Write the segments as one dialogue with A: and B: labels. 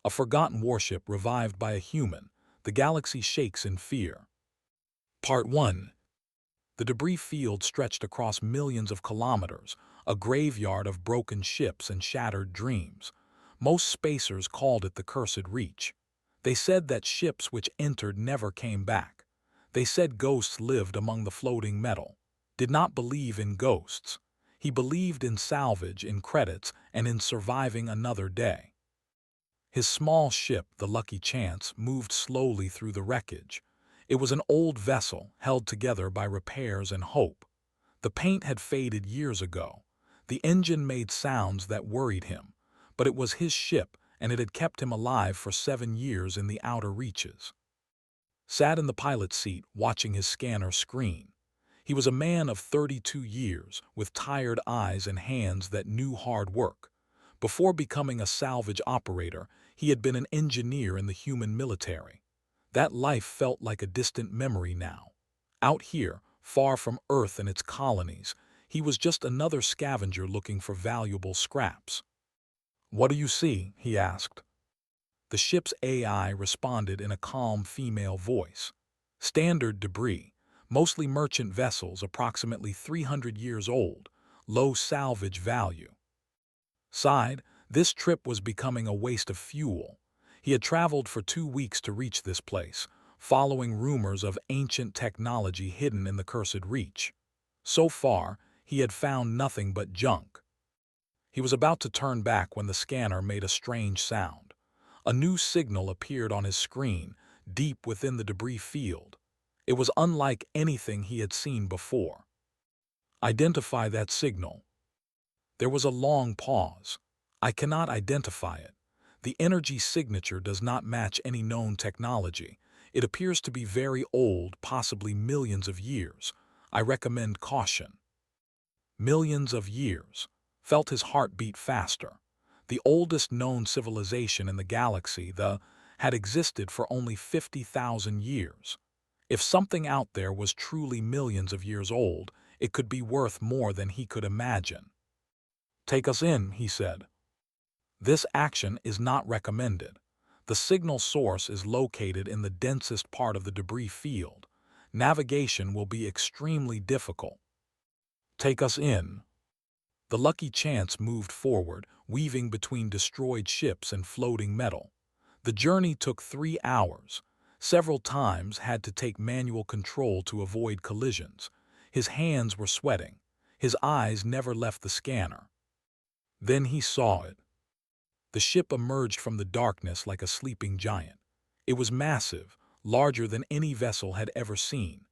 A: A forgotten warship revived by a human. The galaxy shakes in fear. Part 1. The debris field stretched across millions of kilometers, a graveyard of broken ships and shattered dreams. Most spacers called it the Cursed Reach. They said that ships which entered never came back. They said ghosts lived among the floating metal. Did not believe in ghosts. He believed in salvage, in credits, and in surviving another day. His small ship, the Lucky Chance, moved slowly through the wreckage. It was an old vessel, held together by repairs and hope. The paint had faded years ago. The engine made sounds that worried him, but it was his ship, and it had kept him alive for 7 years in the outer reaches. Sat in the pilot's seat, watching his scanner screen. He was a man of 32 years, with tired eyes and hands that knew hard work. Before becoming a salvage operator, he had been an engineer in the human military. That life felt like a distant memory now. Out here, far from Earth and its colonies, he was just another scavenger looking for valuable scraps. "What do you see?" he asked. The ship's AI responded in a calm female voice. "Standard debris. Mostly merchant vessels approximately 300 years old, low salvage value." Sighed, this trip was becoming a waste of fuel. He had traveled for 2 weeks to reach this place, following rumors of ancient technology hidden in the Cursed Reach. So far, he had found nothing but junk. He was about to turn back when the scanner made a strange sound. A new signal appeared on his screen, deep within the debris field. It was unlike anything he had seen before. "Identify that signal." There was a long pause. "I cannot identify it. The energy signature does not match any known technology. It appears to be very old, possibly millions of years. I recommend caution." Millions of years. Felt his heart beat faster. The oldest known civilization in the galaxy, had existed for only 50,000 years. If something out there was truly millions of years old, it could be worth more than he could imagine. "Take us in," he said. "This action is not recommended. The signal source is located in the densest part of the debris field. Navigation will be extremely difficult." "Take us in." The Lucky Chance moved forward, weaving between destroyed ships and floating metal. The journey took 3 hours. Several times had to take manual control to avoid collisions. His hands were sweating. His eyes never left the scanner. Then he saw it. The ship emerged from the darkness like a sleeping giant. It was massive, larger than any vessel had ever seen.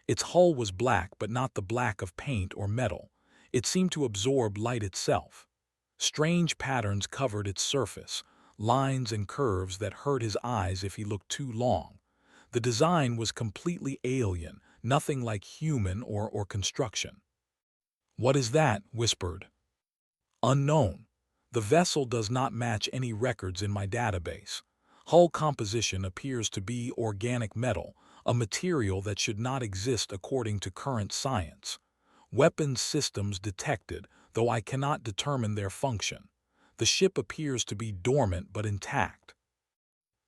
A: Its hull was black, but not the black of paint or metal. It seemed to absorb light itself. Strange patterns covered its surface, lines and curves that hurt his eyes if he looked too long. The design was completely alien, nothing like human or construction. "What is that?" whispered. "Unknown. The vessel does not match any records in my database. Hull composition appears to be organic metal, a material that should not exist according to current science. Weapons systems detected, though I cannot determine their function. The ship appears to be dormant but intact."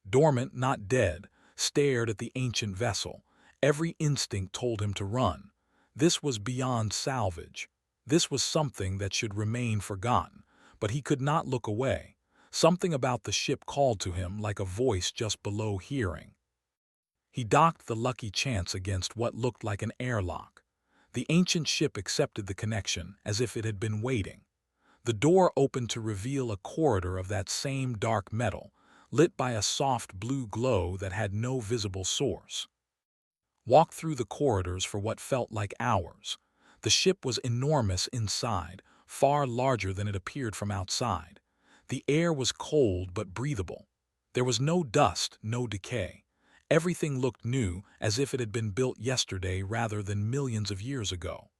A: Dormant, not dead, stared at the ancient vessel. Every instinct told him to run. This was beyond salvage. This was something that should remain forgotten, but he could not look away. Something about the ship called to him like a voice just below hearing. He docked the Lucky Chance against what looked like an airlock. The ancient ship accepted the connection as if it had been waiting. The door opened to reveal a corridor of that same dark metal, lit by a soft blue glow that had no visible source. Walked through the corridors for what felt like hours. The ship was enormous inside, far larger than it appeared from outside. The air was cold but breathable. There was no dust, no decay. Everything looked new, as if it had been built yesterday rather than millions of years ago.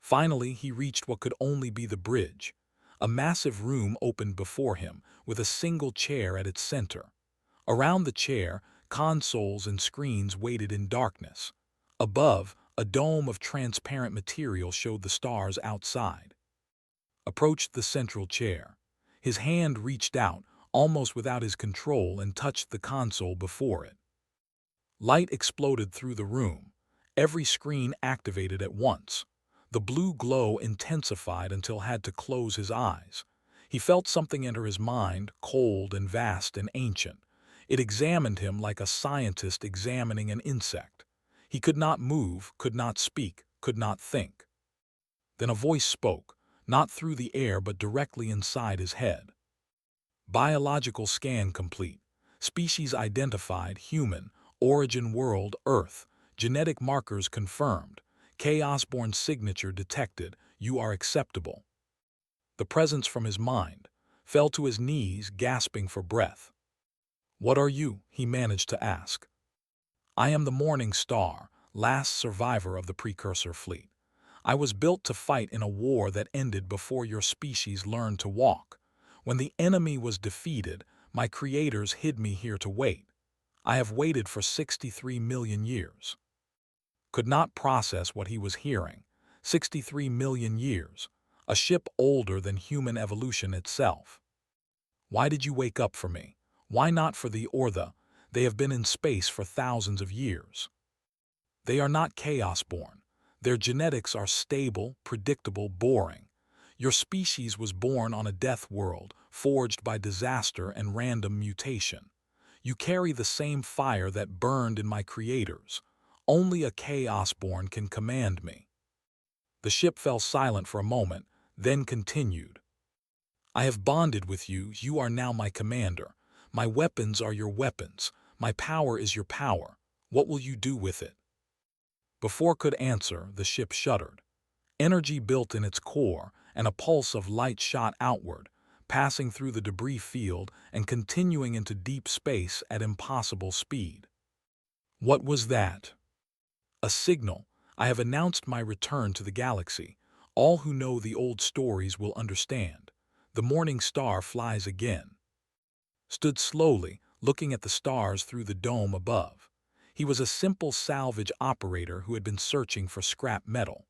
A: Finally, he reached what could only be the bridge. A massive room opened before him, with a single chair at its center. Around the chair, consoles and screens waited in darkness. Above, a dome of transparent material showed the stars outside. Approached the central chair. His hand reached out, almost without his control, and touched the console before it. Light exploded through the room. Every screen activated at once. The blue glow intensified until he had to close his eyes. He felt something enter his mind, cold and vast and ancient. It examined him like a scientist examining an insect. He could not move, could not speak, could not think. Then a voice spoke, not through the air but directly inside his head. Biological scan complete. Species identified, human. Origin world, Earth. Genetic markers confirmed. Chaos-born signature detected. You are acceptable. The presence from his mind fell to his knees, gasping for breath. "What are you?" he managed to ask. "I am the Morning Star, last survivor of the precursor fleet. I was built to fight in a war that ended before your species learned to walk. When the enemy was defeated, my creators hid me here to wait. I have waited for 63 million years." Could not process what he was hearing. 63 million years. A ship older than human evolution itself. "Why did you wake up for me? Why not for the or the? They have been in space for thousands of years." "They are not chaos-born. Their genetics are stable, predictable, boring. Your species was born on a death world, forged by disaster and random mutation. You carry the same fire that burned in my creators. Only a chaos-born can command me." The ship fell silent for a moment, then continued. "I have bonded with you. You are now my commander. My weapons are your weapons. My power is your power. What will you do with it?" Before could answer, the ship shuddered. Energy built in its core, and a pulse of light shot outward, passing through the debris field and continuing into deep space at impossible speed. What was that? "A signal. I have announced my return to the galaxy. All who know the old stories will understand. The Morning Star flies again." Stood slowly, looking at the stars through the dome above. He was a simple salvage operator who had been searching for scrap metal.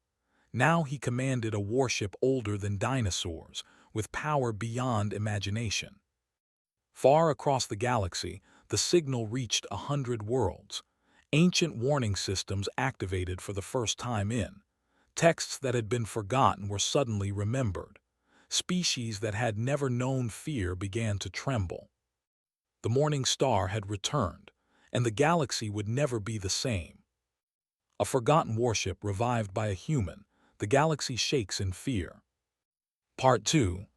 A: Now he commanded a warship older than dinosaurs, with power beyond imagination. Far across the galaxy, the signal reached 100 worlds. Ancient warning systems activated for the first time in. Texts that had been forgotten were suddenly remembered. Species that had never known fear began to tremble. The Morning Star had returned, and the galaxy would never be the same. A forgotten warship revived by a human. The galaxy shakes in fear. Part 2.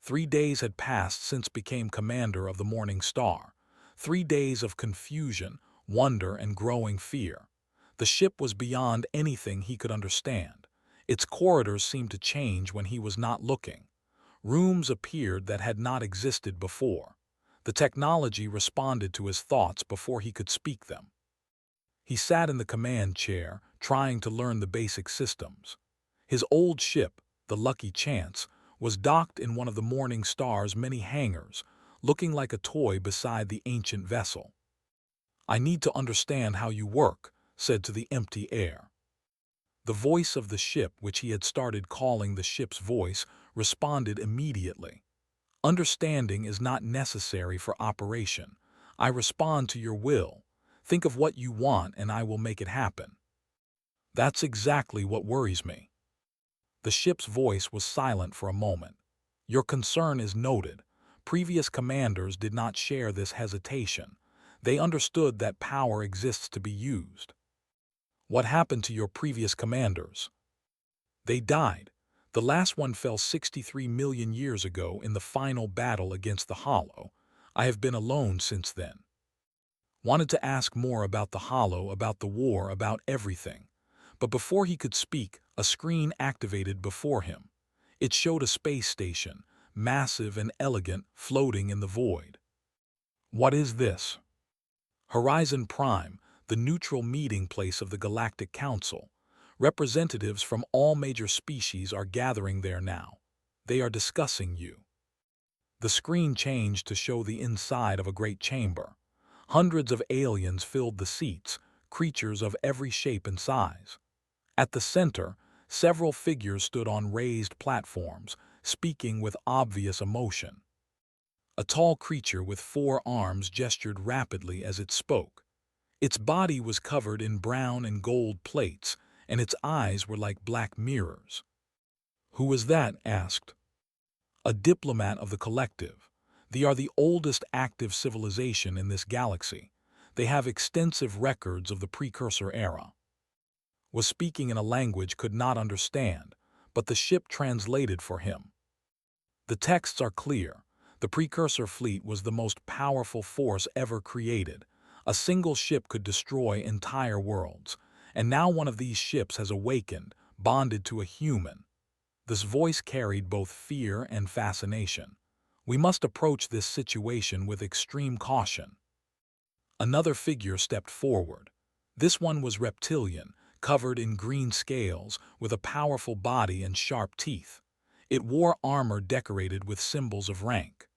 A: 3 days had passed since became commander of the Morning Star. 3 days of confusion, wonder, and growing fear. The ship was beyond anything he could understand. Its corridors seemed to change when he was not looking. Rooms appeared that had not existed before. The technology responded to his thoughts before he could speak them. He sat in the command chair, trying to learn the basic systems. His old ship, the Lucky Chance, was docked in one of the Morning Star's many hangars, looking like a toy beside the ancient vessel. "I need to understand how you work," said to the empty air. The voice of the ship, which he had started calling the ship's voice, responded immediately. "Understanding is not necessary for operation. I respond to your will. Think of what you want and I will make it happen." "That's exactly what worries me." The ship's voice was silent for a moment. "Your concern is noted. Previous commanders did not share this hesitation. They understood that power exists to be used." "What happened to your previous commanders?" "They died. The last one fell 63 million years ago in the final battle against the Hollow. I have been alone since then." Wanted to ask more about the Hollow, about the war, about everything. But before he could speak, a screen activated before him. It showed a space station, massive and elegant, floating in the void. "What is this?" "Horizon Prime, the neutral meeting place of the Galactic Council. Representatives from all major species are gathering there now. They are discussing you." The screen changed to show the inside of a great chamber. Hundreds of aliens filled the seats, creatures of every shape and size. At the center, several figures stood on raised platforms, speaking with obvious emotion. A tall creature with 4 arms gestured rapidly as it spoke. Its body was covered in brown and gold plates, and its eyes were like black mirrors. "Who was that?" asked. "A diplomat of the collective. They are the oldest active civilization in this galaxy. They have extensive records of the precursor era." Was speaking in a language could not understand, but the ship translated for him. The texts are clear. The precursor fleet was the most powerful force ever created. A single ship could destroy entire worlds, and now one of these ships has awakened, bonded to a human. This voice carried both fear and fascination. "We must approach this situation with extreme caution." Another figure stepped forward. This one was reptilian, covered in green scales, with a powerful body and sharp teeth. It wore armor decorated with symbols of rank.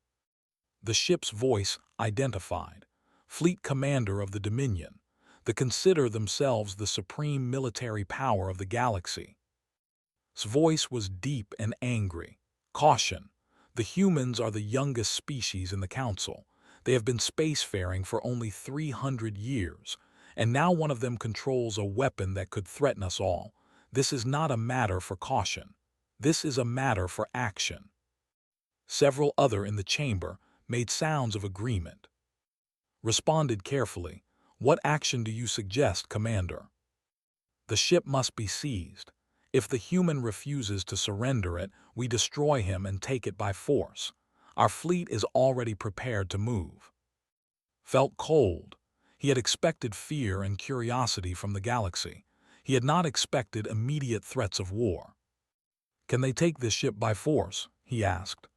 A: The ship's voice identified. Fleet Commander of the Dominion. They consider themselves the supreme military power of the galaxy. His voice was deep and angry. "Caution. The humans are the youngest species in the Council. They have been spacefaring for only 300 years, and now one of them controls a weapon that could threaten us all. This is not a matter for caution. This is a matter for action." Several others in the chamber made sounds of agreement. Responded carefully. "What action do you suggest, Commander?" "The ship must be seized. If the human refuses to surrender it, we destroy him and take it by force. Our fleet is already prepared to move." Felt cold. He had expected fear and curiosity from the galaxy. He had not expected immediate threats of war. "Can they take this ship by force?" he asked.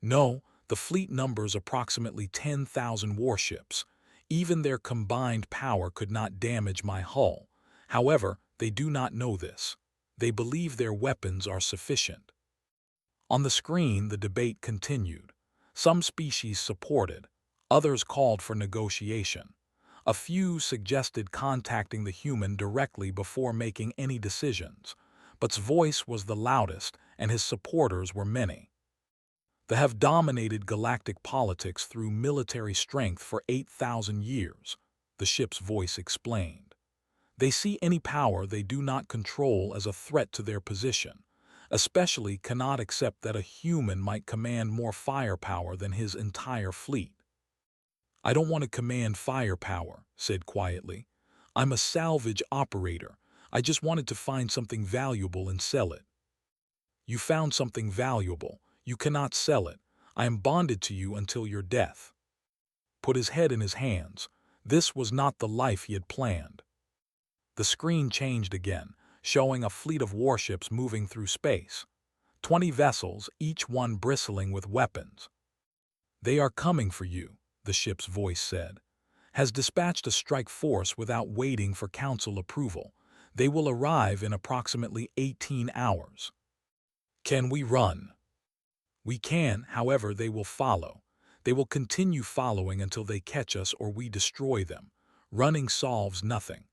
A: "No, the fleet numbers approximately 10,000 warships. Even their combined power could not damage my hull. However, they do not know this. They believe their weapons are sufficient." On the screen, the debate continued. Some species supported. Others called for negotiation. A few suggested contacting the human directly before making any decisions, but his voice was the loudest and his supporters were many. "They have dominated galactic politics through military strength for 8,000 years, the ship's voice explained. They see any power they do not control as a threat to their position, especially cannot accept that a human might command more firepower than his entire fleet. "I don't want to command firepower," said quietly. "I'm a salvage operator. I just wanted to find something valuable and sell it." "You found something valuable. You cannot sell it. I am bonded to you until your death." Put his head in his hands. This was not the life he had planned. The screen changed again, showing a fleet of warships moving through space. 20 vessels, each one bristling with weapons. "They are coming for you," the ship's voice said. "Has dispatched a strike force without waiting for council approval. They will arrive in approximately 18 hours. Can we run?" "We can, however, they will follow. They will continue following until they catch us or we destroy them. Running solves nothing."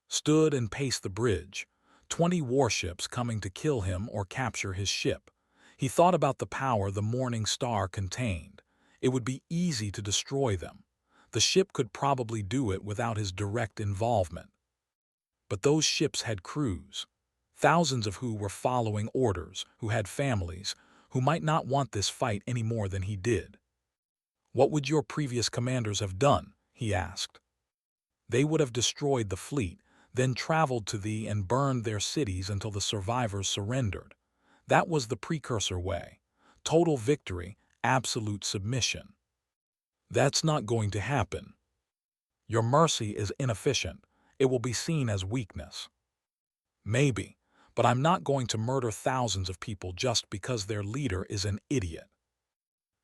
A: Stood and paced the bridge. 20 warships coming to kill him or capture his ship. He thought about the power the Morning Star contained. It would be easy to destroy them. The ship could probably do it without his direct involvement. But those ships had crews, thousands of who were following orders, who had families, who might not want this fight any more than he did. "What would your previous commanders have done?" he asked. "They would have destroyed the fleet, then traveled to thee and burned their cities until the survivors surrendered. That was the precursor way. Total victory, absolute submission. That's not going to happen. Your mercy is inefficient. It will be seen as weakness." "Maybe, but I'm not going to murder thousands of people just because their leader is an idiot."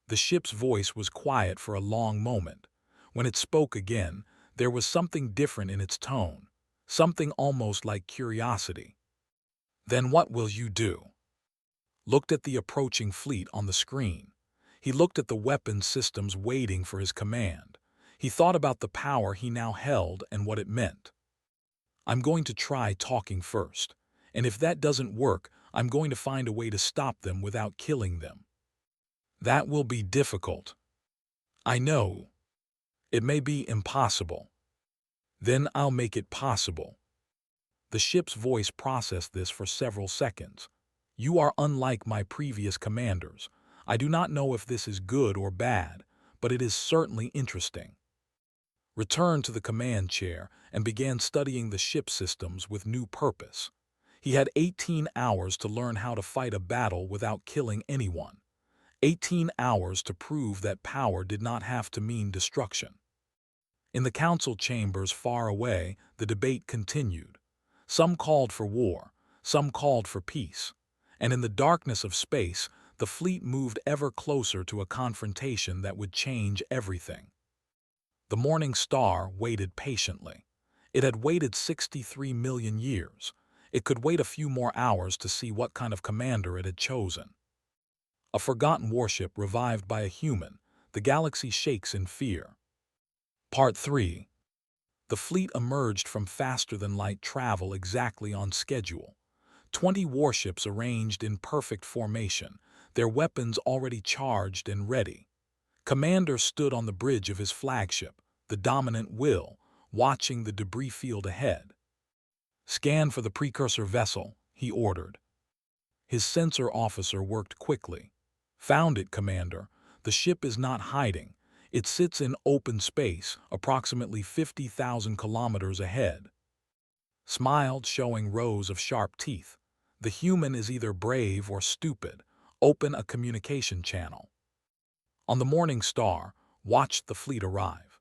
A: The ship's voice was quiet for a long moment. When it spoke again, there was something different in its tone, something almost like curiosity. "Then what will you do?" Looked at the approaching fleet on the screen. He looked at the weapons systems waiting for his command. He thought about the power he now held and what it meant. "I'm going to try talking first, and if that doesn't work, I'm going to find a way to stop them without killing them." That will be difficult. I know. It may be impossible. Then I'll make it possible. The ship's voice processed this for several seconds. You are unlike my previous commanders. I do not know if this is good or bad, but it is certainly interesting. Returned to the command chair and began studying the ship systems with new purpose. He had 18 hours to learn how to fight a battle without killing anyone. 18 hours to prove that power did not have to mean destruction. In the council chambers far away, the debate continued. Some called for war, some called for peace, and in the darkness of space, the fleet moved ever closer to a confrontation that would change everything. The morning star waited patiently. It had waited 63 million years. It could wait a few more hours to see what kind of commander it had chosen. A forgotten warship revived by a human. The galaxy shakes in fear. Part 3. The fleet emerged from faster-than-light travel exactly on schedule. 20 warships arranged in perfect formation, their weapons already charged and ready. Commander stood on the bridge of his flagship, the dominant Will, watching the debris field ahead. Scan for the precursor vessel, he ordered. His sensor officer worked quickly. Found it, Commander. The ship is not hiding. It sits in open space, approximately 50,000 kilometers ahead. Smiled, showing rows of sharp teeth. The human is either brave or stupid. Open a communication channel. On the Morning Star, watched the fleet arrive.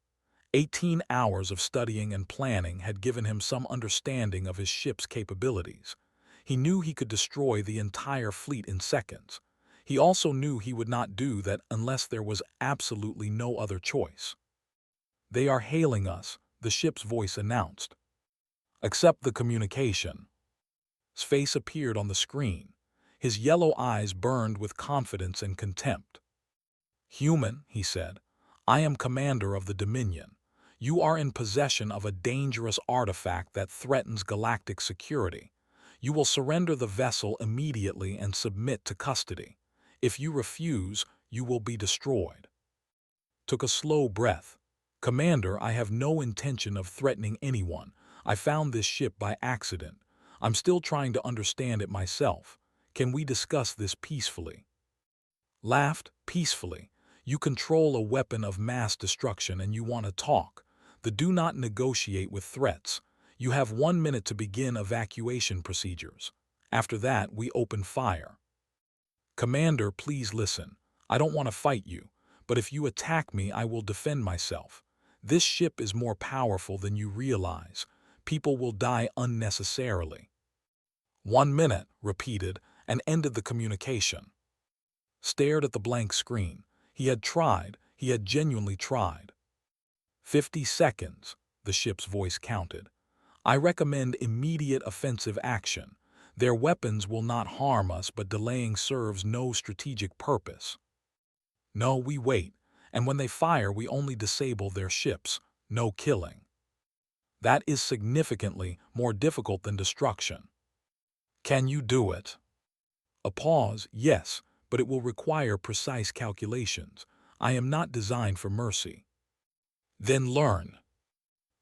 A: 18 hours of studying and planning had given him some understanding of his ship's capabilities. He knew he could destroy the entire fleet in seconds. He also knew he would not do that unless there was absolutely no other choice. They are hailing us, the ship's voice announced. Accept the communication. His face appeared on the screen. His yellow eyes burned with confidence and contempt. Human, he said, I am commander of the Dominion. You are in possession of a dangerous artifact that threatens galactic security. You will surrender the vessel immediately and submit to custody. If you refuse, you will be destroyed. Took a slow breath. Commander, I have no intention of threatening anyone. I found this ship by accident. I'm still trying to understand it myself. Can we discuss this peacefully? Laughed, peacefully. You control a weapon of mass destruction and you want to talk. Do not negotiate with threats. You have 1 minute to begin evacuation procedures. After that, we open fire. Commander, please listen. I don't want to fight you, but if you attack me, I will defend myself. This ship is more powerful than you realize. People will die unnecessarily. 1 minute, repeated, and ended the communication. Stared at the blank screen. He had genuinely tried. 50 seconds, the ship's voice counted. I recommend immediate offensive action. Their weapons will not harm us, but delaying serves no strategic purpose. No, we wait, and when they fire, we only disable their ships, no killing. That is significantly more difficult than destruction. Can you do it? A pause, yes, but it will require precise calculations. I am not designed for mercy. Then learn.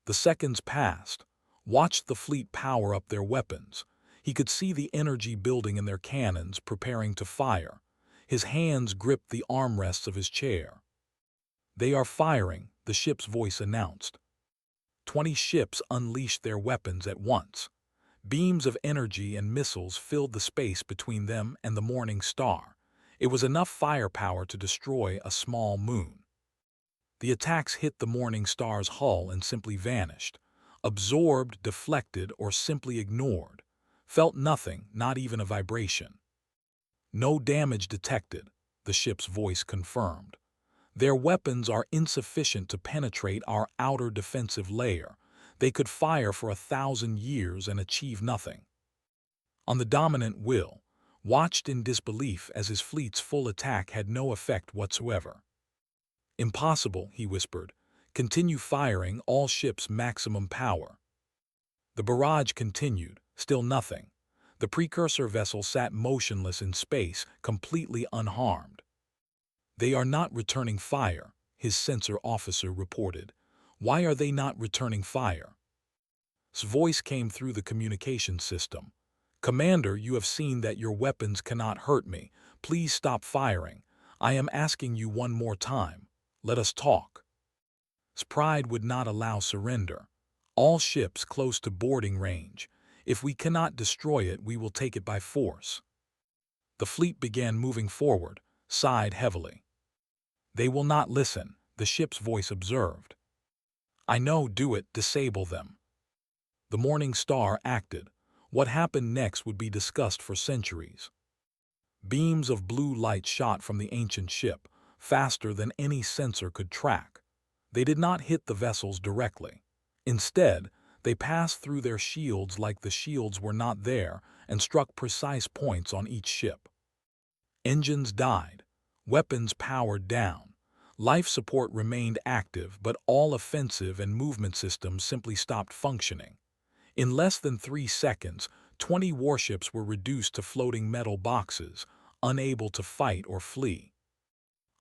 A: The seconds passed. Watched the fleet power up their weapons. He could see the energy building in their cannons, preparing to fire. His hands gripped the armrests of his chair. They are firing, the ship's voice announced. 20 ships unleashed their weapons at once. Beams of energy and missiles filled the space between them and the Morning Star. It was enough firepower to destroy a small moon. The attacks hit the Morning Star's hull and simply vanished. Absorbed, deflected, or simply ignored. Felt nothing, not even a vibration. No damage detected, the ship's voice confirmed. Their weapons are insufficient to penetrate our outer defensive layer. They could fire for 1,000 years and achieve nothing. On the dominant Will, watched in disbelief as his fleet's full attack had no effect whatsoever. Impossible, he whispered. Continue firing, all ships maximum power. The barrage continued, still nothing. The precursor vessel sat motionless in space, completely unharmed. They are not returning fire, his sensor officer reported. Why are they not returning fire? His voice came through the communication system. Commander, you have seen that your weapons cannot hurt me. Please stop firing. I am asking you one more time. Let us talk. His pride would not allow surrender. All ships close to boarding range. If we cannot destroy it, we will take it by force. The fleet began moving forward, sighed heavily. They will not listen, the ship's voice observed. I know, do it, disable them. The Morning Star acted. What happened next would be discussed for centuries. Beams of blue light shot from the ancient ship, faster than any sensor could track. They did not hit the vessels directly. Instead, they passed through their shields like the shields were not there and struck precise points on each ship. Engines died. Weapons powered down. Life support remained active, but all offensive and movement systems simply stopped functioning. In less than 3 seconds, 20 warships were reduced to floating metal boxes, unable to fight or flee.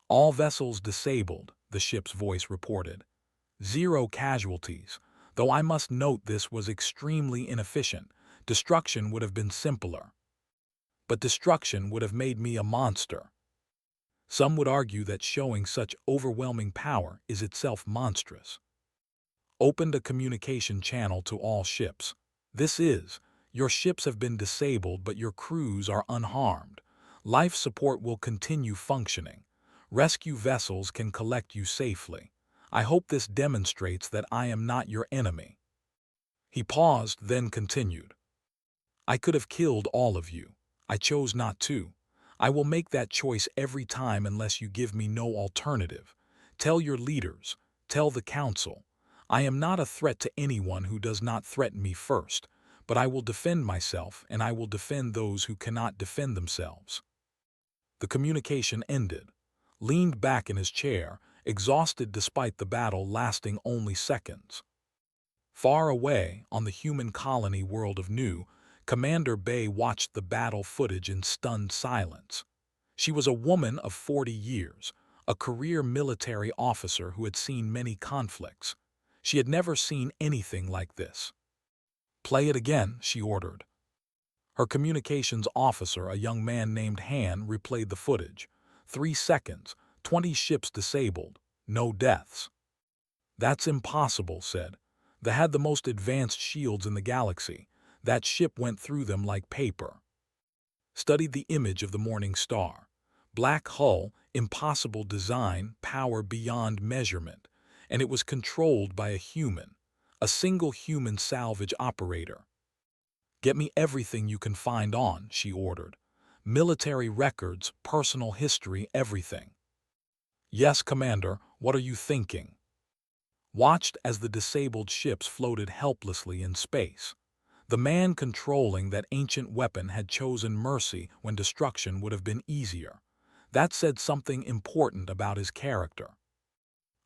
A: All vessels disabled, the ship's voice reported. 0 casualties, though I must note this was extremely inefficient. Destruction would have been simpler. But destruction would have made me a monster. Some would argue that showing such overwhelming power is itself monstrous. Opened a communication channel to all ships. This is, your ships have been disabled but your crews are unharmed. Life support will continue functioning. Rescue vessels can collect you safely. I hope this demonstrates that I am not your enemy. He paused, then continued. I could have killed all of you. I chose not to. I will make that choice every time unless you give me no alternative. Tell your leaders, tell the council. I am not a threat to anyone who does not threaten me first, but I will defend myself and I will defend those who cannot defend themselves. The communication ended. Leaned back in his chair, exhausted despite the battle lasting only seconds. Far away, on the human colony world of Nu, Commander Bay watched the battle footage in stunned silence. She was a woman of 40 years, a career military officer who had seen many conflicts. She had never seen anything like this. Play it again, she ordered. Her communications officer, a young man named Han, replayed the footage. 3 seconds, 20 ships disabled, no deaths. That's impossible, said. They had the most advanced shields in the galaxy. That ship went through them like paper. Studied the image of the Morning Star. Black hull, impossible design, power beyond measurement. And it was controlled by a human, a single human salvage operator. Get me everything you can find on, she ordered. Military records, personal history, everything. Yes, Commander, what are you thinking? Watched as the disabled ships floated helplessly in space. The man controlling that ancient weapon had chosen mercy when destruction would have been easier. That said something important about his character.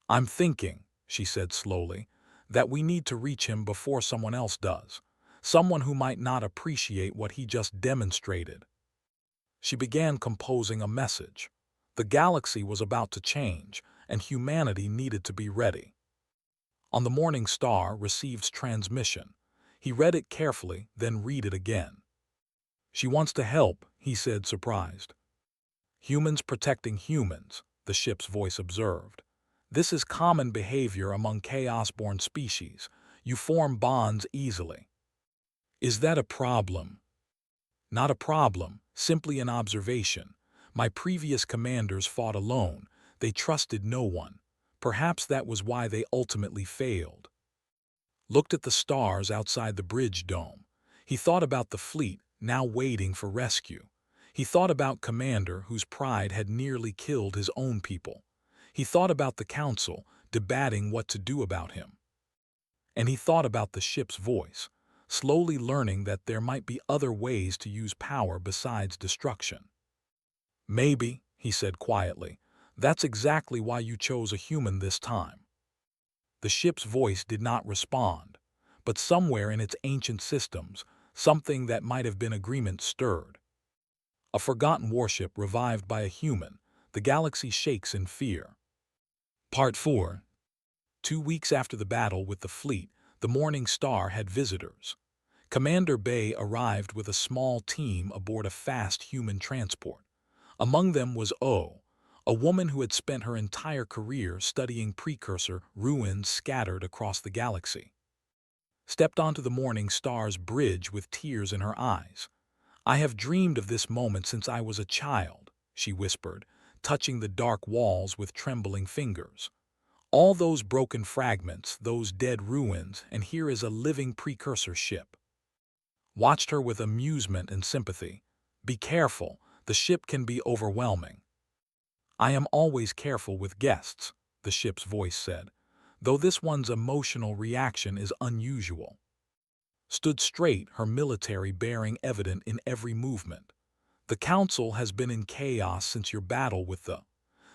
A: I'm thinking, she said slowly, that we need to reach him before someone else does. Someone who might not appreciate what he just demonstrated. She began composing a message. The galaxy was about to change, and humanity needed to be ready. On the Morning Star received transmission. He read it carefully, then read it again. She wants to help, he said, surprised. Humans protecting humans, the ship's voice observed. This is common behavior among chaos-born species. You form bonds easily. Is that a problem? Not a problem, simply an observation. My previous commanders fought alone. They trusted no one. Perhaps that was why they ultimately failed. Looked at the stars outside the bridge dome. He thought about the fleet, now waiting for rescue. He thought about Commander, whose pride had nearly killed his own people. He thought about the council, debating what to do about him. And he thought about the ship's voice, slowly learning that there might be other ways to use power besides destruction. Maybe, he said quietly, that's exactly why you chose a human this time. The ship's voice did not respond, but somewhere in its ancient systems, something that might have been agreement stirred. A forgotten warship revived by a human, the The galaxy shakes in fear. Part 4. 2 weeks after the battle with the fleet, the Morning Star had visitors. Commander Bay arrived with a small team aboard a fast human transport. Among them was O, a woman who had spent her entire career studying precursor ruins scattered across the galaxy. Stepped onto the Morning Star's bridge with tears in her eyes. "I have dreamed of this moment since I was a child," she whispered, touching the dark walls with trembling fingers. "All those broken fragments, those dead ruins, and here is a living precursor ship." Watched her with amusement and sympathy. "Be careful, the ship can be overwhelming." "I am always careful with guests," the ship's voice said, "though this one's emotional reaction is unusual." Stood straight, her military bearing evident in every movement. "The Council has been in chaos since your battle with the...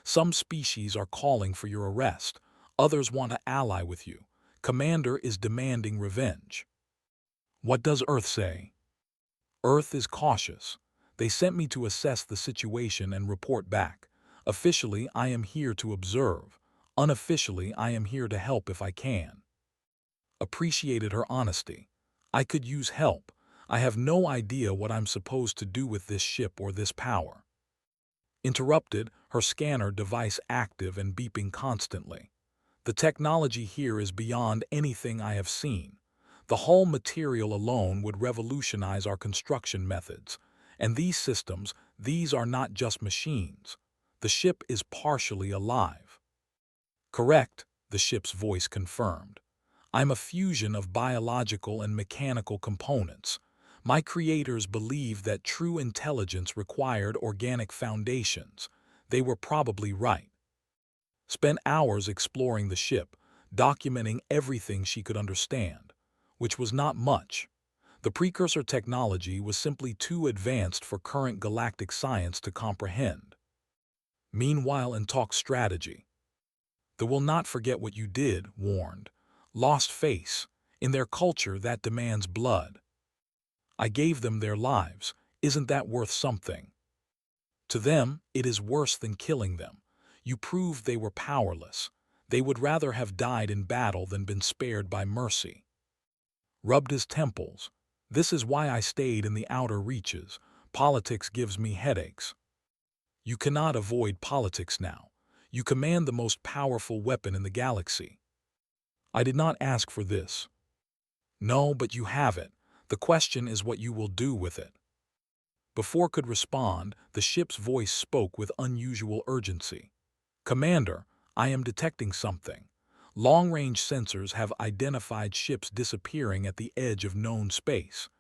A: Some species are calling for your arrest, others want to ally with you. Commander is demanding revenge." "What does Earth say?" "Earth is cautious. They sent me to assess the situation and report back. Officially, I am here to observe. Unofficially, I am here to help if I can." Appreciated her honesty. "I could use help. I have no idea what I'm supposed to do with this ship or this power." Interrupted, her scanner device active and beeping constantly. "The technology here is beyond anything I have seen. The hull material alone would revolutionize our construction methods. And these systems, these are not just machines. The ship is partially alive." "Correct," the ship's voice confirmed. "I'm a fusion of biological and mechanical components. My creators believed that true intelligence required organic foundations. They were probably right." Spent hours exploring the ship, documenting everything she could understand, which was not much. The precursor technology was simply too advanced for current galactic science to comprehend. Meanwhile, and talk strategy. "They will not forget what you did," warned. "Lost face. In their culture, that demands blood. I gave them their lives. Isn't that worth something? To them, it is worse than killing them. You proved they were powerless. They would rather have died in battle than been spared by mercy." Rubbed his temples. "This is why I stayed in the outer reaches. Politics gives me headaches." "You cannot avoid politics now. You command the most powerful weapon in the galaxy." "I did not ask for this." "No, but you have it. The question is what you will do with it." Before could respond, the ship's voice spoke with unusual urgency. "Commander, I am detecting something. Long-range sensors have identified ships disappearing at the edge of known space.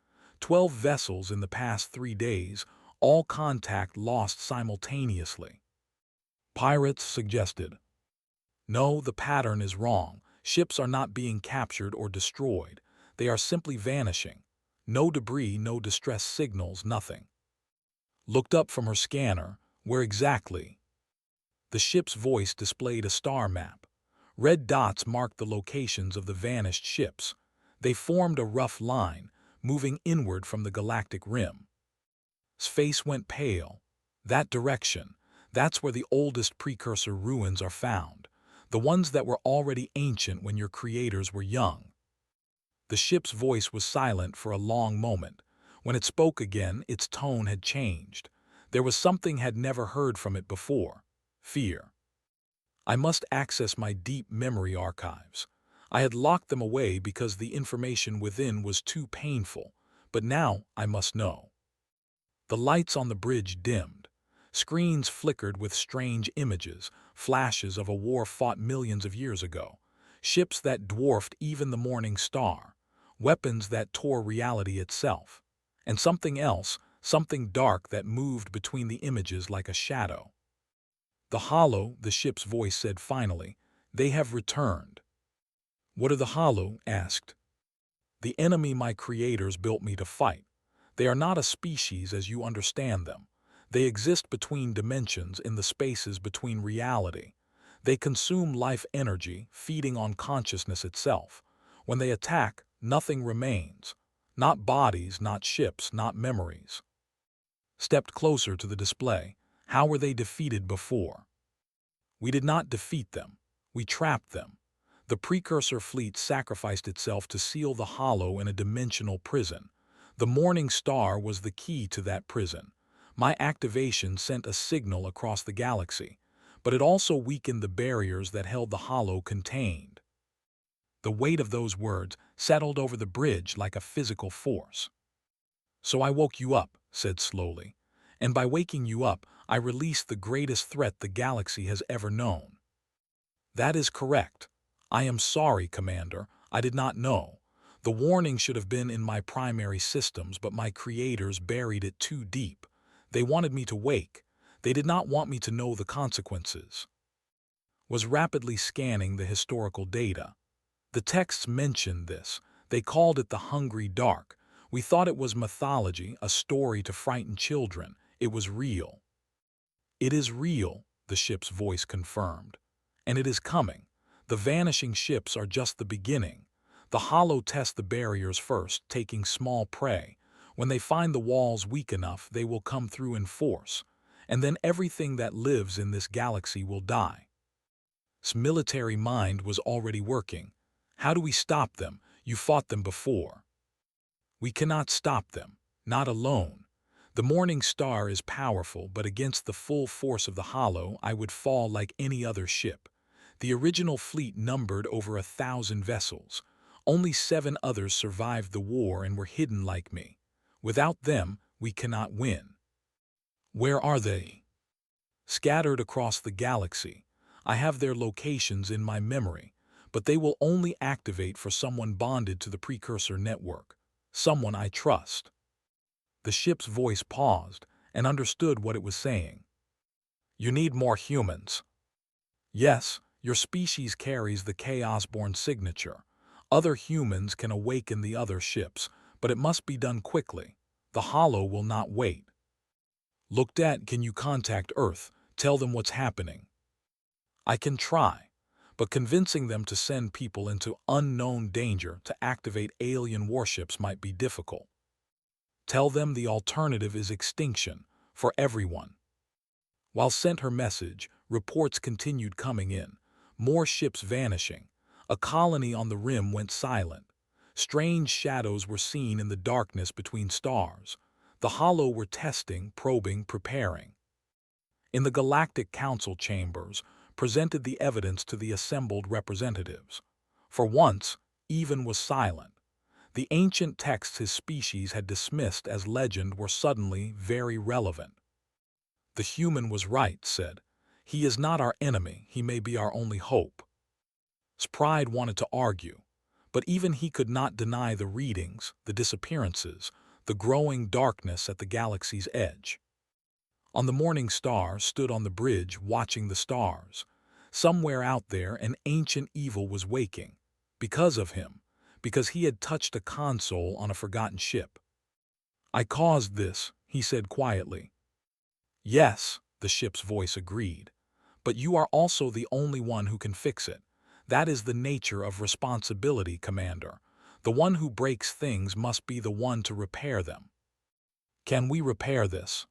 A: 12 vessels in the past 3 days, all contact lost simultaneously." "Pirates," suggested. "No, the pattern is wrong. Ships are not being captured or destroyed. They are simply vanishing. No debris, no distress signals, nothing." Looked up from her scanner. "Where exactly?" The ship's voice displayed a star map. Red dots marked the locations of the vanished ships. They formed a rough line, moving inward from the galactic rim. His face went pale. "That direction. That's where the oldest precursor ruins are found. The ones that were already ancient when your creators were young." The ship's voice was silent for a long moment. When it spoke again, its tone had changed. There was something had never heard from it before. Fear. "I must access my deep memory archives. I had locked them away because the information within was too painful, but now I must know." The lights on the bridge dimmed. Screens flickered with strange images, flashes of a war fought millions of years ago. Ships that dwarfed even the Morning Star. Weapons that tore reality itself. And something else, something dark that moved between the images like a shadow. "The Hollow," the ship's voice said finally. "They have returned." "What are the Hollow?" asked. "The enemy my creators built me to fight. They are not a species as you understand them. They exist between dimensions in the spaces between reality. They consume life energy, feeding on consciousness itself. When they attack, nothing remains. Not bodies, not ships, not memories." Stepped closer to the display. How were they defeated before? We did not defeat them. We trapped them. The precursor fleet sacrificed itself to seal the hollow in a dimensional prison. The Morning Star was the key to that prison. My activation sent a signal across the galaxy, but it also weakened the barriers that held the hollow contained. The weight of those words settled over the bridge like a physical force. So I woke you up, said slowly, and by waking you up, I released the greatest threat the galaxy has ever known. That is correct. I am sorry, Commander. I did not know. The warning should have been in my primary systems, but my creators buried it too deep. They wanted me to wake. They did not want me to know the consequences. Was rapidly scanning the historical data. The texts mentioned this. They called it the Hungry Dark. We thought it was mythology, a story to frighten children. It was real. It is real, the ship's voice confirmed. And it is coming. The vanishing ships are just the beginning. The hollow test the barriers first, taking small prey. When they find the walls weak enough, they will come through in force. And then everything that lives in this galaxy will die. His military mind was already working. How do we stop them? You fought them before. We cannot stop them, not alone. The Morning Star is powerful, but against the full force of the hollow, I would fall like any other ship. The original fleet numbered over 1,000 vessels. Only 7 others survived the war and were hidden like me. Without them, we cannot win. Where are they? Scattered across the galaxy. I have their locations in my memory, but they will only activate for someone bonded to the precursor network, someone I trust. The ship's voice paused and understood what it was saying. You need more humans. Yes, your species carries the Chaos-born signature. Other humans can awaken the other ships, but it must be done quickly. The hollow will not wait. Looked at, can you contact Earth? Tell them what's happening. I can try, but convincing them to send people into unknown danger to activate alien warships might be difficult. Tell them the alternative is extinction for everyone. While sent her message, reports continued coming in. More ships vanishing. A colony on the rim went silent. Strange shadows were seen in the darkness between stars. The hollow were testing, probing, preparing. In the Galactic Council chambers, presented the evidence to the assembled representatives. For once, Even was silent. The ancient texts his species had dismissed as legend were suddenly very relevant. The human was right, said. He is not our enemy, he may be our only hope. His pride wanted to argue, but even he could not deny the readings, the disappearances, the growing darkness at the galaxy's edge. On the Morning Star stood on the bridge watching the stars. Somewhere out there an ancient evil was waking. Because of him, because he had touched a console on a forgotten ship. I caused this, he said quietly. Yes, the ship's voice agreed. But you are also the only one who can fix it. That is the nature of responsibility, Commander. The one who breaks things must be the one to repair them. Can we repair this?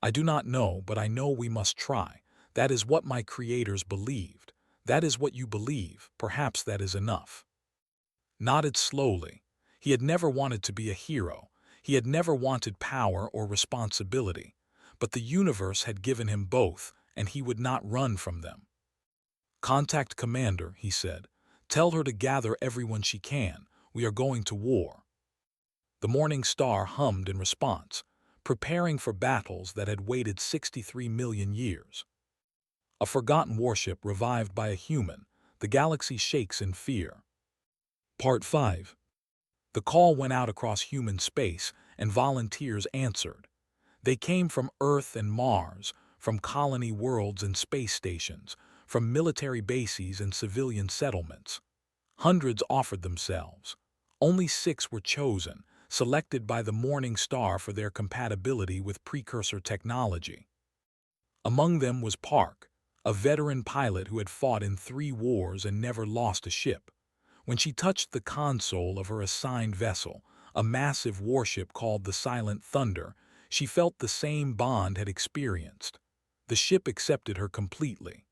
A: I do not know, but I know we must try. That is what my creators believed. That is what you believe. Perhaps that is enough. Nodded slowly. He had never wanted to be a hero. He had never wanted power or responsibility. But the universe had given him both, and he would not run from them. Contact Commander, he said. Tell her to gather everyone she can. We are going to war. The Morning Star hummed in response, preparing for battles that had waited 63 million years. A forgotten warship revived by a human. The galaxy shakes in fear. Part 5. The call went out across human space, and volunteers answered. They came from Earth and Mars, from colony worlds and space stations, from military bases and civilian settlements. Hundreds offered themselves. Only 6 were chosen, selected by the Morning Star for their compatibility with precursor technology. Among them was Park, a veteran pilot who had fought in 3 wars and never lost a ship. When she touched the console of her assigned vessel, a massive warship called the Silent Thunder, She felt the same Bond had experienced. The ship accepted her completely.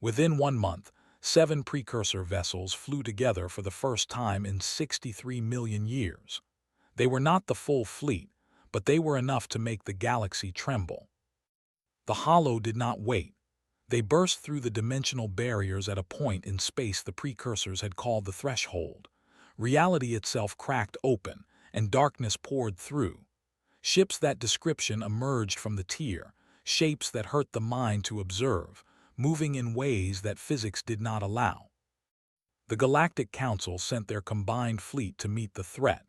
A: Within 1 month, 7 precursor vessels flew together for the first time in 63 million years. They were not the full fleet, but they were enough to make the galaxy tremble. The Hollow did not wait. They burst through the dimensional barriers at a point in space the precursors had called the threshold. Reality itself cracked open, and darkness poured through. Ships that description emerged from the tier, shapes that hurt the mind to observe, moving in ways that physics did not allow. The Galactic Council sent their combined fleet to meet the threat.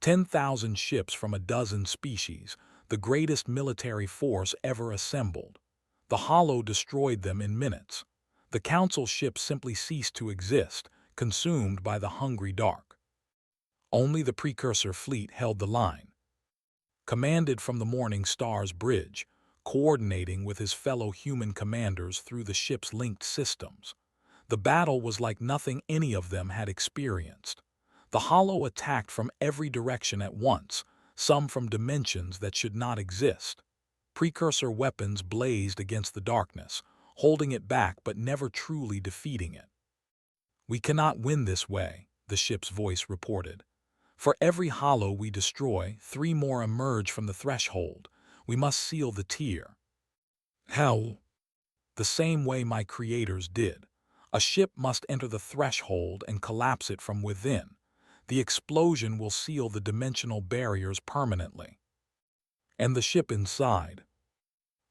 A: 10,000 ships from a dozen species, the greatest military force ever assembled. The Hollow destroyed them in minutes. The Council ships simply ceased to exist, consumed by the hungry dark. Only the precursor fleet held the line. Commanded from the Morning Star's bridge, coordinating with his fellow human commanders through the ship's linked systems. The battle was like nothing any of them had experienced. The Hollow attacked from every direction at once, some from dimensions that should not exist. Precursor weapons blazed against the darkness, holding it back but never truly defeating it. "We cannot win this way," the ship's voice reported. "For every Hollow we destroy, 3 more emerge from the threshold. We must seal the tier." "How?" "The same way my creators did. A ship must enter the threshold and collapse it from within. The explosion will seal the dimensional barriers permanently." "And the ship inside?"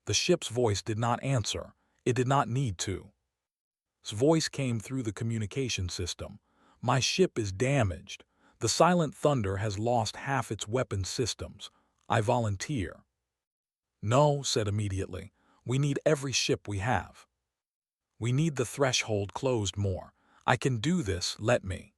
A: The ship's voice did not answer. It did not need to. Its voice came through the communication system. "My ship is damaged. The Silent Thunder has lost half its weapon systems. I volunteer." "No," said immediately. "We need every ship we have. We need the threshold closed more. I can do this, let me."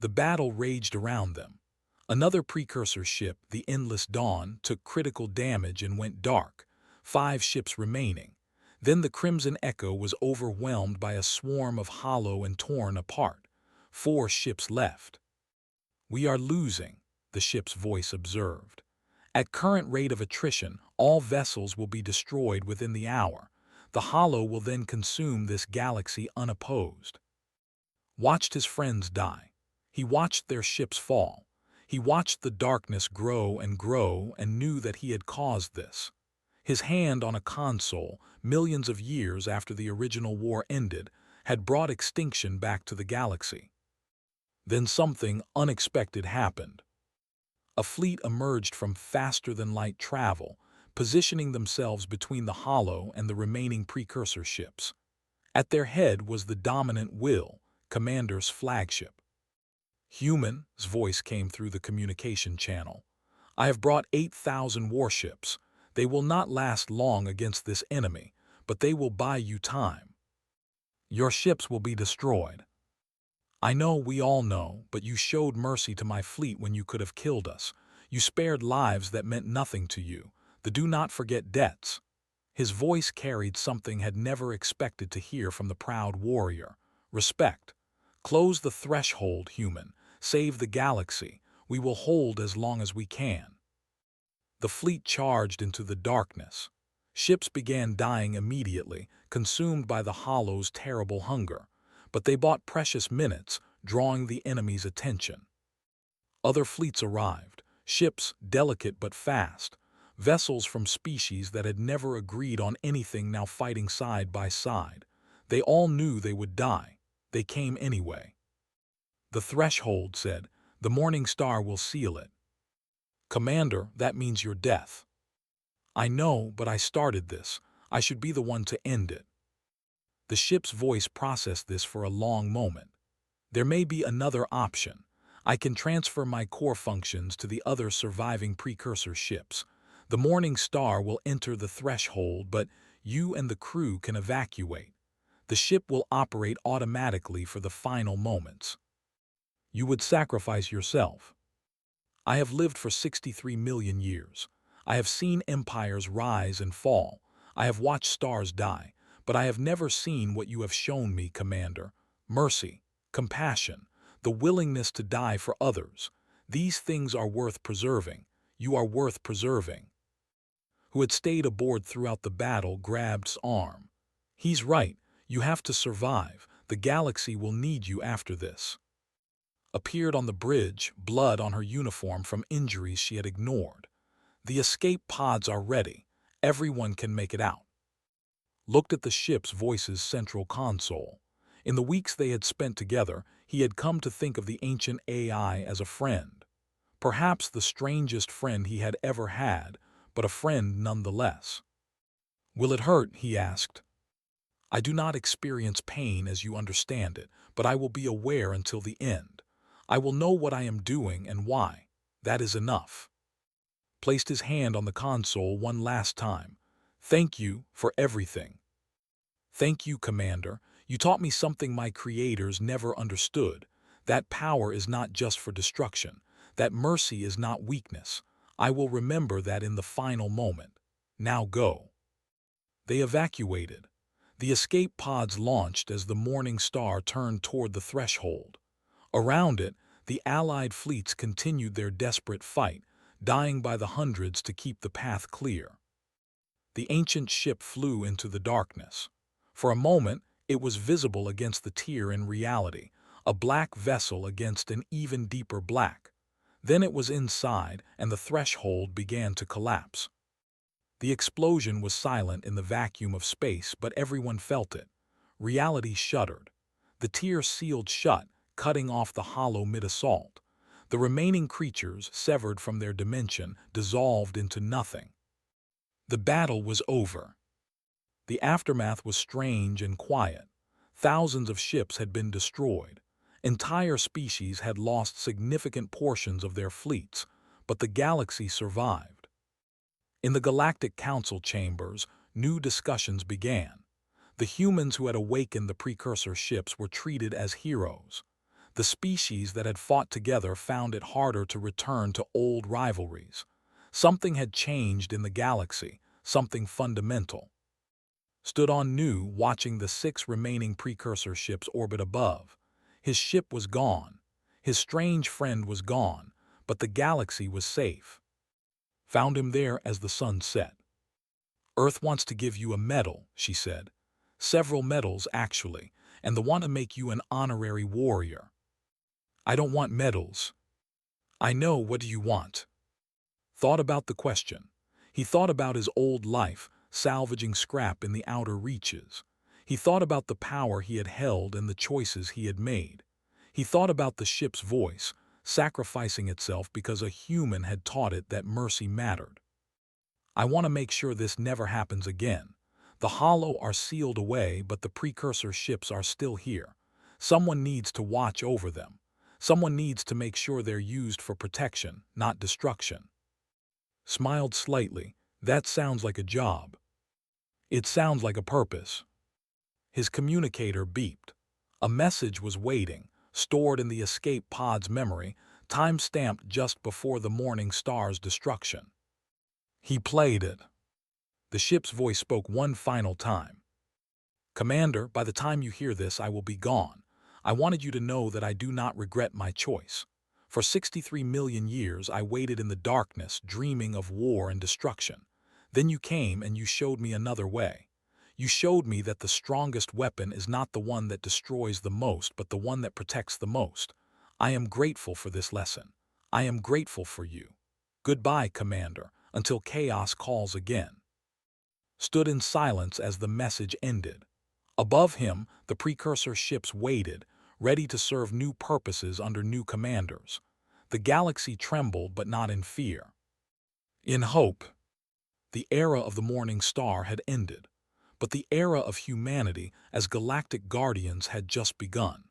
A: The battle raged around them. Another precursor ship, the Endless Dawn, took critical damage and went dark. 5 ships remaining. Then the Crimson Echo was overwhelmed by a swarm of hollow and torn apart. 4 ships left. "We are losing," the ship's voice observed. "At current rate of attrition, all vessels will be destroyed within the hour. The Hollow will then consume this galaxy unopposed." Watched his friends die. He watched their ships fall. He watched the darkness grow and knew that he had caused this. His hand on a console, millions of years after the original war ended, had brought extinction back to the galaxy. Then something unexpected happened. A fleet emerged from faster-than-light travel, positioning themselves between the Hollow and the remaining precursor ships. At their head was the dominant Will, Commander's flagship. "Human's voice came through the communication channel. "I have brought 8,000 warships. They will not last long against this enemy, but they will buy you time. Your ships will be destroyed. I know, we all know, but you showed mercy to my fleet when you could have killed us. You spared lives that meant nothing to you, the do not forget debts." His voice carried something had never expected to hear from the proud warrior. Respect. "Close the threshold, human. Save the galaxy. We will hold as long as we can." The fleet charged into the darkness. Ships began dying immediately, consumed by the Hollow's terrible hunger. But they bought precious minutes, drawing the enemy's attention. Other fleets arrived, ships delicate but fast, vessels from species that had never agreed on anything now fighting side by side. They all knew they would die. They came anyway. "The threshold," said. "The Morning Star will seal it." "Commander, that means your death." "I know, but I started this. I should be the one to end it." The ship's voice processed this for a long moment. "There may be another option. I can transfer my core functions to the other surviving precursor ships. The Morning Star will enter the threshold, but you and the crew can evacuate. The ship will operate automatically for the final moments." "You would sacrifice yourself." "I have lived for 63 million years. I have seen empires rise and fall. I have watched stars die. But I have never seen what you have shown me, Commander. Mercy, compassion, the willingness to die for others. These things are worth preserving. You are worth preserving," who had stayed aboard throughout the battle, grabbed arm. "He's right. You have to survive. The galaxy will need you after this." Appeared on the bridge, blood on her uniform from injuries she had ignored. "The escape pods are ready. Everyone can make it out." Looked at the ship's Voice's central console. In the weeks they had spent together, he had come to think of the ancient AI as a friend. Perhaps the strangest friend he had ever had, but a friend nonetheless. "Will it hurt?" he asked. "I do not experience pain as you understand it, but I will be aware until the end. I will know what I am doing and why. That is enough." Placed his hand on the console one last time. "Thank you for everything." "Thank you, Commander. You taught me something my creators never understood. That power is not just for destruction. That mercy is not weakness. I will remember that in the final moment. Now go." They evacuated. The escape pods launched as the morning star turned toward the threshold. Around it, the Allied fleets continued their desperate fight, dying by the hundreds to keep the path clear. The ancient ship flew into the darkness. For a moment, it was visible against the tier in reality, a black vessel against an even deeper black. Then it was inside, and the threshold began to collapse. The explosion was silent in the vacuum of space, but everyone felt it. Reality shuddered. The tier sealed shut, cutting off the hollow mid-assault. The remaining creatures, severed from their dimension, dissolved into nothing. The battle was over. The aftermath was strange and quiet. Thousands of ships had been destroyed. Entire species had lost significant portions of their fleets, but the galaxy survived. In the Galactic Council chambers, new discussions began. The humans who had awakened the precursor ships were treated as heroes. The species that had fought together found it harder to return to old rivalries. Something had changed in the galaxy, something fundamental. Stood on Nu, watching the 6 remaining precursor ships orbit above. His ship was gone. His strange friend was gone, but the galaxy was safe. Found him there as the sun set. "Earth wants to give you a medal," she said. "Several medals, actually, and they want to make you an honorary warrior." "I don't want medals." "I know, what do you want?" Thought about the question. He thought about his old life, salvaging scrap in the outer reaches. He thought about the power he had held and the choices he had made. He thought about the ship's voice, sacrificing itself because a human had taught it that mercy mattered. "I want to make sure this never happens again. The hollow are sealed away, but the precursor ships are still here. Someone needs to watch over them. Someone needs to make sure they're used for protection, not destruction." Smiled slightly. "That sounds like a job." "It sounds like a purpose." His communicator beeped. A message was waiting, stored in the escape pod's memory, time-stamped just before the morning star's destruction. He played it. The ship's voice spoke one final time. "Commander, by the time you hear this, I will be gone. I wanted you to know that I do not regret my choice. For 63 million years I waited in the darkness, dreaming of war and destruction. Then you came and you showed me another way. You showed me that the strongest weapon is not the one that destroys the most, but the one that protects the most. I am grateful for this lesson. I am grateful for you. Goodbye, Commander, until chaos calls again." Stood in silence as the message ended. Above him, the precursor ships waited, ready to serve new purposes under new commanders. The galaxy trembled, but not in fear. In hope. The era of the morning star had ended, but the era of humanity as galactic guardians had just begun.